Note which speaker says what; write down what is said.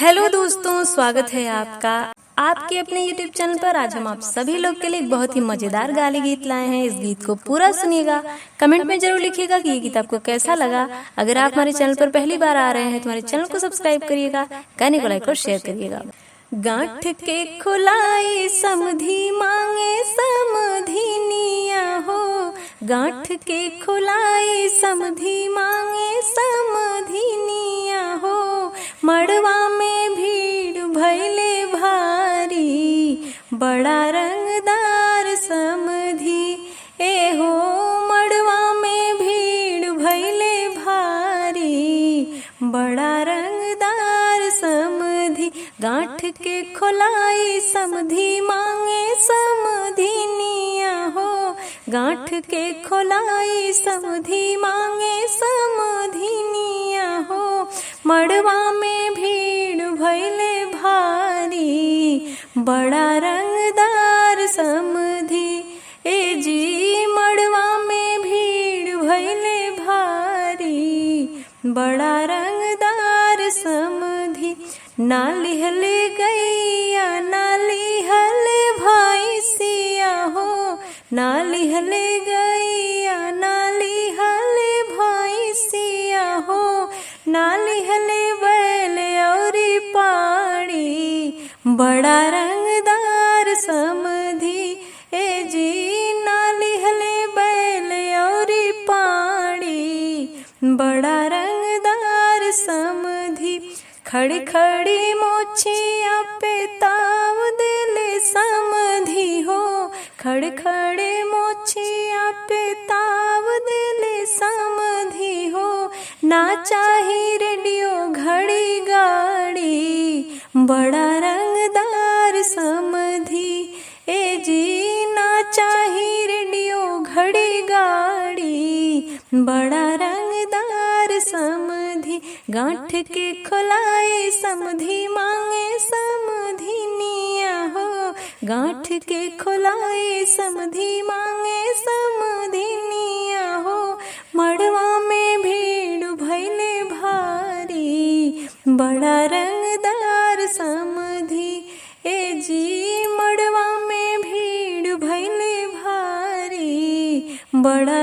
Speaker 1: Hello दोस्तों, स्वागत है आपका आपके अपने यूट्यूब चैनल पर। आज हम आप सभी लोग के लिए एक बहुत ही मजेदार गाली गीत लाए हैं। इस गीत को पूरा सुनिएगा, कमेंट में जरूर लिखिएगा कि ये गीत आपको कैसा लगा। अगर आप हमारे चैनल पर पहली बार आ रहे हैं तो हमारे चैनल को सब्सक्राइब करिएगा, गाने को लाइक और शेयर करिएगा। गांठ के खुलाई समधी मांगे समधिनिया हो, गांठ के खुलाई समधी मांगे समधिनिया हो। मड़वा में भीड़ भैले भारी, बड़ा रंगदार समधी ए हो। मड़वा में भीड़ भैले भारी, बड़ा रंगदार समधी। गांठ के खुलाई समधी मांगे समधिनिया हो, गांठ के खुलाई समधी मांगे समधिनिया हो। मड़वा में भीड़ भैले भारी, बड़ा रंगदार समधी ए जी। मड़वा में भीड़ भैले भारी, बड़ा रंगदार समधी। ना लिहले गैया ना लिहले भाई सिया हो, ना लिहले गैया ना लिहले भाई सिया हो। ना लिहले बैल औरी पाड़ी, बड़ा रंगदार समधी ए जी। ना लिहले बैल औरी पाड़ी, बड़ा रंगदार समधी। खड़ी खड़ी मोछिया पे ताव दिले समधी हो, खड़े खड़े मोछिया पे ताव दिले समधी हो। ना चाही रेडियो घड़ी गाड़ी, बड़ा रंगदार समधी ए जी। ना चाही रेडियो घड़ी गाड़ी, बड़ा रंगदार समधी। गांठ के खुलाई समधी मांगे समधिनिया हो, गांठ के खुलाई समधी मांगे समधिनिया हो। मड़वा में भीड़ भैले भारी, बड़ा रंगदार समधी ए जी। मड़वा में भीड़ भैले भारी, बड़ा